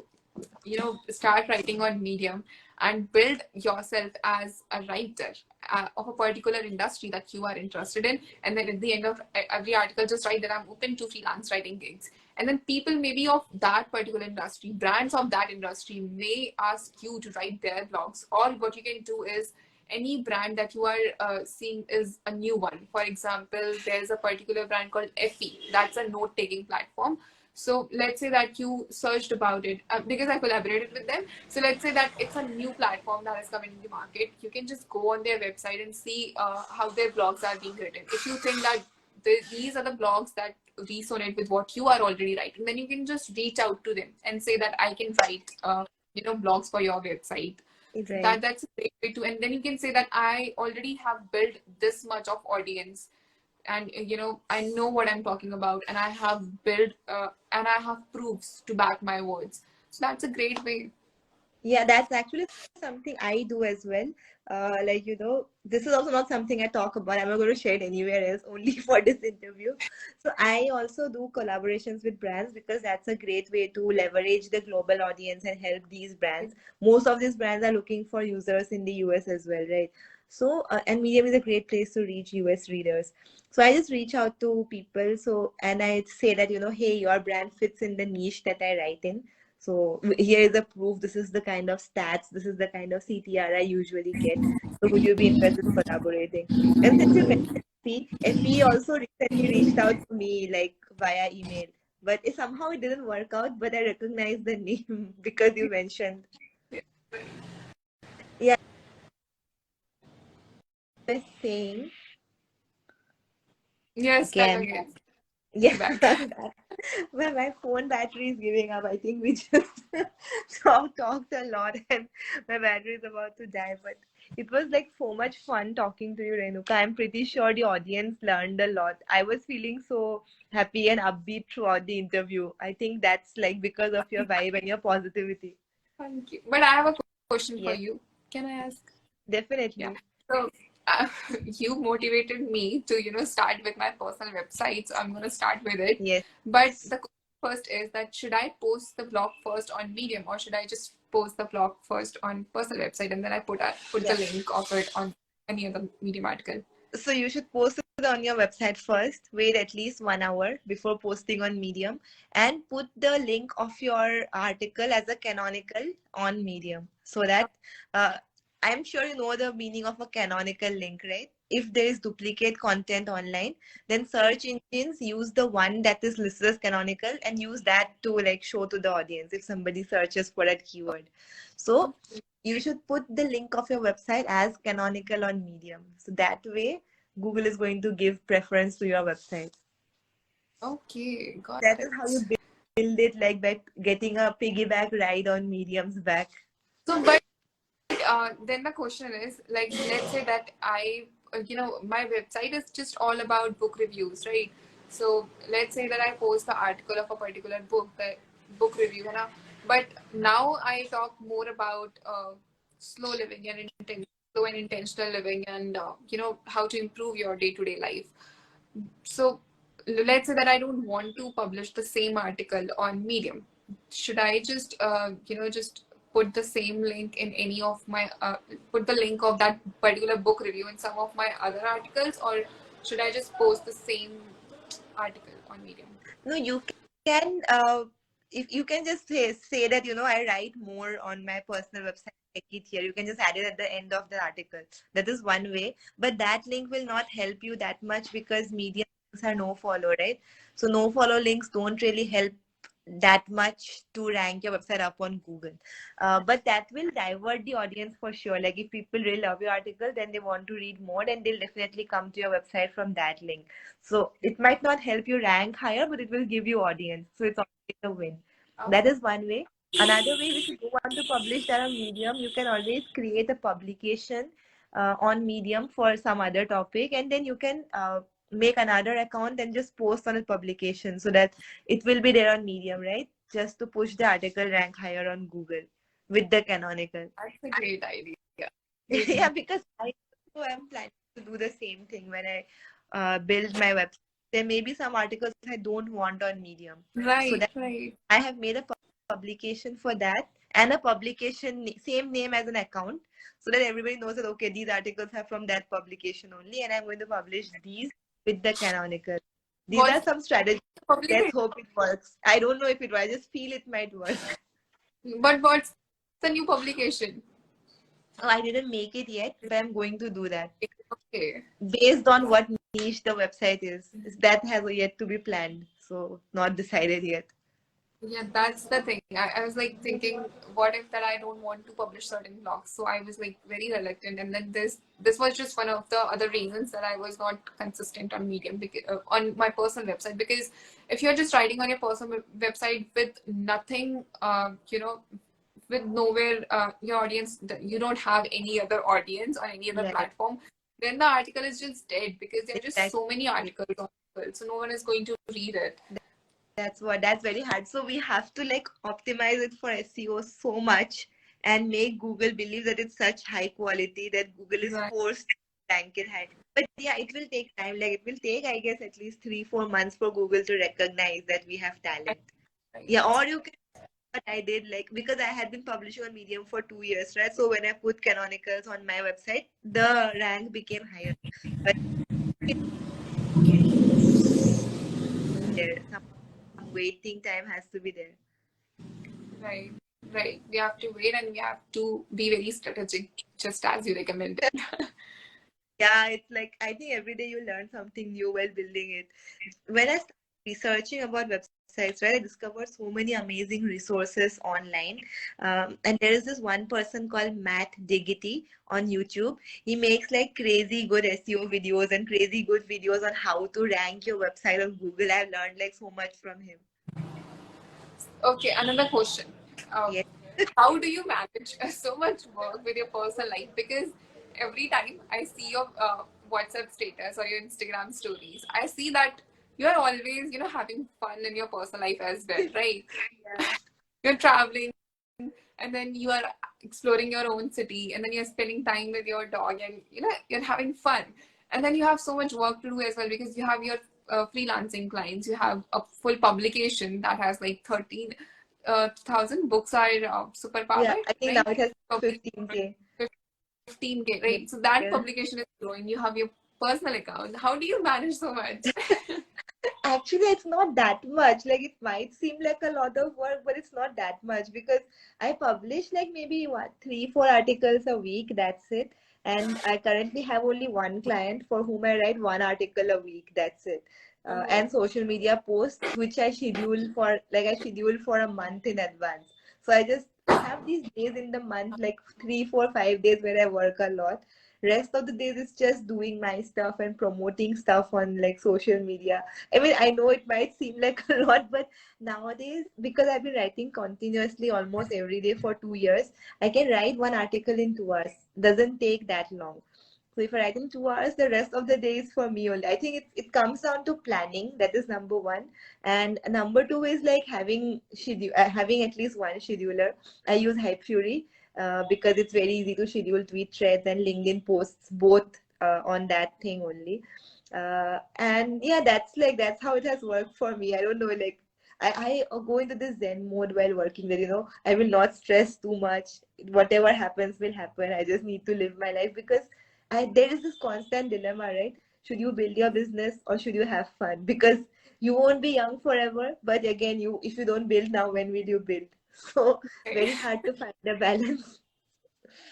start writing on Medium and build yourself as a writer of a particular industry that you are interested in. And then at the end of every article, just write that I'm open to freelance writing gigs. And then people maybe of that particular industry, brands of that industry may ask you to write their blogs. Or what you can do is any brand that you are seeing is a new one. For example, there's a particular brand called FE. That's a note-taking platform. So let's say that you searched about it because I collaborated with them. So let's say that it's a new platform that is coming in the market. You can just go on their website and see how their blogs are being written. If you think that these are the blogs that resonate with what you are already writing, then you can just reach out to them and say that I can write, blogs for your website. right. That's a great way to, and then you can say that I already have built this much of audience, and I know what I'm talking about, and I have built and I have proofs to back my words. So that's a great way. Yeah, that's actually something I do as well. Like, this is also not something I talk about. I'm not going to share it anywhere else, only for this interview. So I also do collaborations with brands, because that's a great way to leverage the global audience and help these brands. Most of these brands are looking for users in the US as well, right? So, and Medium is a great place to reach US readers. So I just reach out to people. So, and I say that, hey, your brand fits in the niche that I write in. So here is a proof. This is the kind of stats. This is the kind of CTR I usually get. So would you be interested in collaborating? And since you mentioned FE also recently reached out to me, like, via email, but somehow it didn't work out. But I recognized the name because you mentioned. Yeah, I was saying. Yes, Okay, come I'm back. again. Yeah, Back. I'm back. Well, my phone battery is giving up. I think we just talked a lot and my battery is about to die. But it was like so much fun talking to you, Renuka. I'm pretty sure the audience learned a lot. I was feeling so happy and upbeat throughout the interview. I think that's like because of your vibe and your positivity. Thank you. But I have a question for Yes, you. Can I ask? Yeah. definitely. So uh, you motivated me to, start with my personal website. So I'm going to start with it. Yes. But the question first is that should I post the blog first on Medium or should I just post the blog first on personal website and then I put the Yeah. link of it on any other Medium article? So you should post it on your website first. Wait at least 1 hour before posting on Medium, and put the link of your article as a canonical on Medium, so that uh, I'm sure you know the meaning of a canonical link, right? if there is duplicate content online, then search engines use the one that is listed as canonical and use that to like show to the audience if somebody searches for that keyword. So you should put the link of your website as canonical on Medium. So that way Google is going to give preference to your website. Okay, got That is how you it. build it, like by getting a piggyback ride on Medium's back. So, but then the question is, like, let's say that my website is just all about book reviews, right? So let's say that I post the article of a particular book, the book review, but now I talk more about slow living and slow and intentional living, and how to improve your day-to-day life. So let's say that I don't want to publish the same article on Medium. Should I just put the same link in any of my put the link of that particular book review in some of my other articles, or should I just post the same article on Medium? No, you can if you can just say that I write more on my personal website, take it here. You can just add it at the end of the article. That is one way, but that link will not help you that much because media links are no follow, right? So no follow links don't really help that much to rank your website up on Google. But that will divert the audience for sure. Like if people really love your article, then they want to read more, then they'll definitely come to your website from that link. So it might not help you rank higher, but it will give you audience. So it's always a win. Oh, That is one way. Another way, if you don't want to publish that on Medium, you can always create a publication on Medium for some other topic, and then you can make another account and just post on a publication so that it will be there on Medium, right? Just to push the article rank higher on Google with the canonical. that's a great idea. Yeah, because I also am planning to do the same thing when I build my website. There may be some articles I don't want on Medium. So Right, that right. I have made a publication for that and a publication same name as an account so that everybody knows that okay, these articles are from that publication only and I'm going to publish these with the canonical. These are What's some strategies. the publication? Let's hope it works. I don't know if it will. I just feel it might work. But what's the new publication? Oh, I didn't make it yet, but I'm going to do that. Okay. Based on what niche the website is. That has yet to be planned. So not decided yet. Yeah, that's the thing. I was like thinking, what if that I don't want to publish certain blogs? So I was like very reluctant. And then this was just one of the other reasons that I was not consistent on Medium because, on my personal website. Because if you're just writing on your personal website with nothing, with nowhere your audience, you don't have any other audience on any other Right. platform, then the article is just dead because there are just Exactly. so many articles on Google, so no one is going to read it. That's very hard. So we have to like optimize it for SEO so much and make Google believe that it's such high quality that Google is Right. forced to rank it high. But yeah, it will take time. Like it will take, I guess, at least 3-4 months for Google to recognize that we have talent. Yeah, Right. or you can what I did, like because I had been publishing on Medium for 2 years, right? So when I put canonicals on my website, the rank became higher. But it's there. Some waiting time has to be there. Right, right. We have to wait and we have to be very strategic, just as you recommended. Yeah, it's like I think every day you learn something new while building it. When I started researching about websites, right, I discovered so many amazing resources online. And there is this one person called Matt Diggity on YouTube. He makes like crazy good SEO videos and crazy good videos on how to rank your website on Google. I've learned like so much from him. Okay, another question. Uh, Yes. how do you manage so much work with your personal life? Because every time I see your WhatsApp status or your Instagram stories, I see that you're always, having fun in your personal life as well, right? Yeah. You're traveling, and then you are exploring your own city, and then you're spending time with your dog, and you're having fun, and then you have so much work to do as well because you have your freelancing clients. You have a full publication that has like 13,000 books are super Yeah, powered, I think now right? it has Public 15K. 15K, right? So that Yes. publication is growing. You have your personal account. How do you manage so much? Actually, it's not that much. Like it might seem like a lot of work, but it's not that much because I publish like maybe what 3-4 articles a week. That's it. And I currently have only one client for whom I write one article a week. That's it. And Oh, social media posts, which I schedule for a month in advance. So I have these days in the month, like 3, 4, 5 days where I work a lot. Rest of the days is just doing my stuff and promoting stuff on like social media. I mean, I know it might seem like a lot, but nowadays, because I've been writing continuously almost every day for 2 years, I can write one article in 2 hours. Doesn't take that long. So if I write in 2 hours, the rest of the day is for me only. I think it comes down to planning. That is number one. And number two is like having at least one scheduler. I use Hypefury because it's very easy to schedule tweet threads and LinkedIn posts both on that thing only. And yeah, that's how it has worked for me. I don't know, like I go into this Zen mode while working that, I will not stress too much. Whatever happens will happen. I just need to live my life because there is this constant dilemma, right? Should you build your business or should you have fun? Because you won't be young forever, but again, if you don't build now, when will you build? So okay. very hard to find a balance.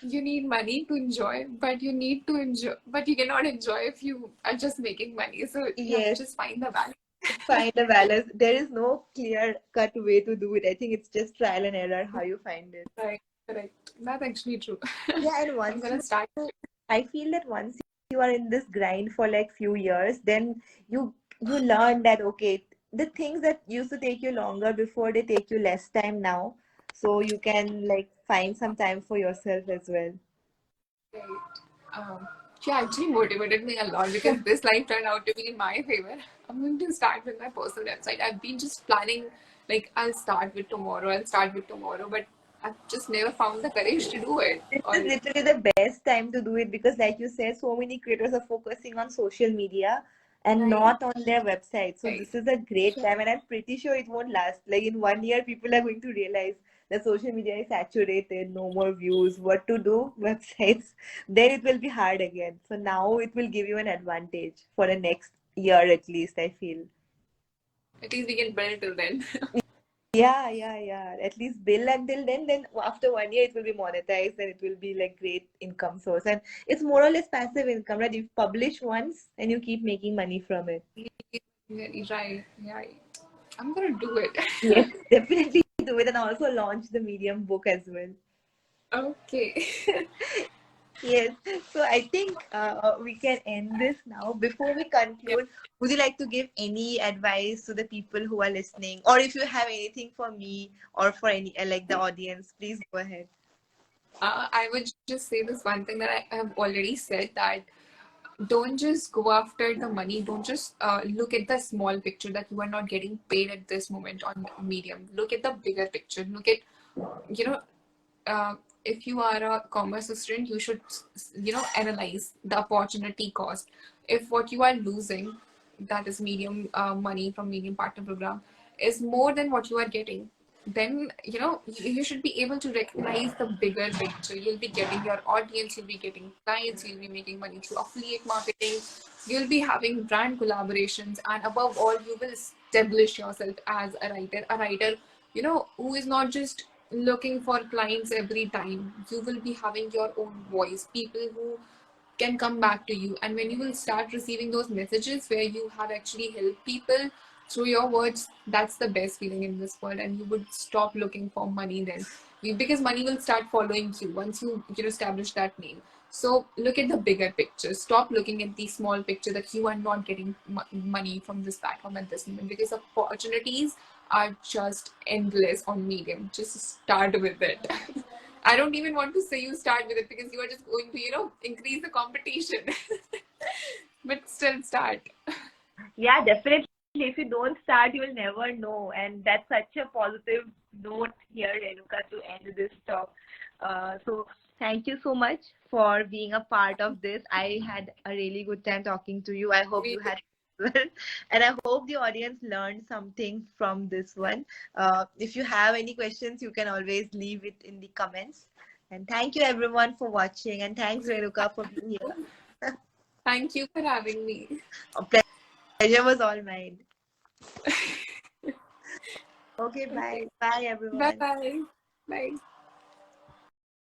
You need money to enjoy, but you cannot enjoy if you are just making money. So you have to Yes, just find the balance. find a balance. There is no clear cut way to do it. I think it's just trial and error how you find it. Right, correct. That's actually true. Yeah, and I'm gonna start. I feel that once you are in this grind for like few years, then you learn that okay, the things that used to take you longer before, they take you less time now. So you can like find some time for yourself as well. Right. Um, she actually motivated me a lot because this life turned out to be in my favor. I'm going to start with my personal website. I've been just planning, like, I'll start with tomorrow, but I've just never found the courage to do it. This Or, is literally the best time to do it because, like you said, so many creators are focusing on social media and right, not on their website. So, right. this is a great Sure. time, and I'm pretty sure it won't last. Like, in 1 year, people are going to realize that social media is saturated, no more views. What to do? Websites. Then it will be hard again. So, now it will give you an advantage for the next year at least, I feel. At least we can build till then. Yeah, yeah, yeah. At least bill until then. Then after 1 year, it will be monetized and it will be like great income source. And it's more or less passive income, right? You publish once and you keep making money from it. Right, right. I'm gonna do it. Yes, definitely do it and also launch the Medium book as well. Okay. Yes. So I think we can end this now. Before we Yeah. conclude, would you like to give any advice to the people who are listening, or if you have anything for me or for any like the audience, please go ahead. I would just say this one thing that I have already said, that don't just go after the money. Don't just look at the small picture that you are not getting paid at this moment on Medium. Look at the bigger picture. Look at, you know, uh, if you are a commerce student, you should, analyze the opportunity cost. If what you are losing, that is Medium money from Medium Partner Program, is more than what you are getting, then you should be able to recognize the bigger picture. You'll be getting your audience, you'll be getting clients, you'll be making money through affiliate marketing, you'll be having brand collaborations, and above all, you will establish yourself as a writer, who is not just looking for clients every time. You will be having your own voice, people who can come back to you. And when you will start receiving those messages where you have actually helped people through your words, that's the best feeling in this world. And you would stop looking for money then. Because money will start following you once you establish that name. So look at the bigger picture. Stop looking at the small picture that you are not getting money from this platform at this moment, because opportunities are just endless on Medium. Just start with it. I don't even want to say you start with it because you are just going to, increase the competition. But still start. Yeah, definitely. If you don't start, you will never know. And that's such a positive note here, Renuka, to end this talk. So thank you so much for being a part of this. I had a really good time talking to you. I hope We you had as well. And I hope the audience learned something from this one. If you have any questions, you can always leave it in the comments. And thank you everyone for watching. And thanks, Renuka, for being here. thank you for having me. Pleasure was all mine. Okay, bye. Bye, Bye everyone. bye. Bye.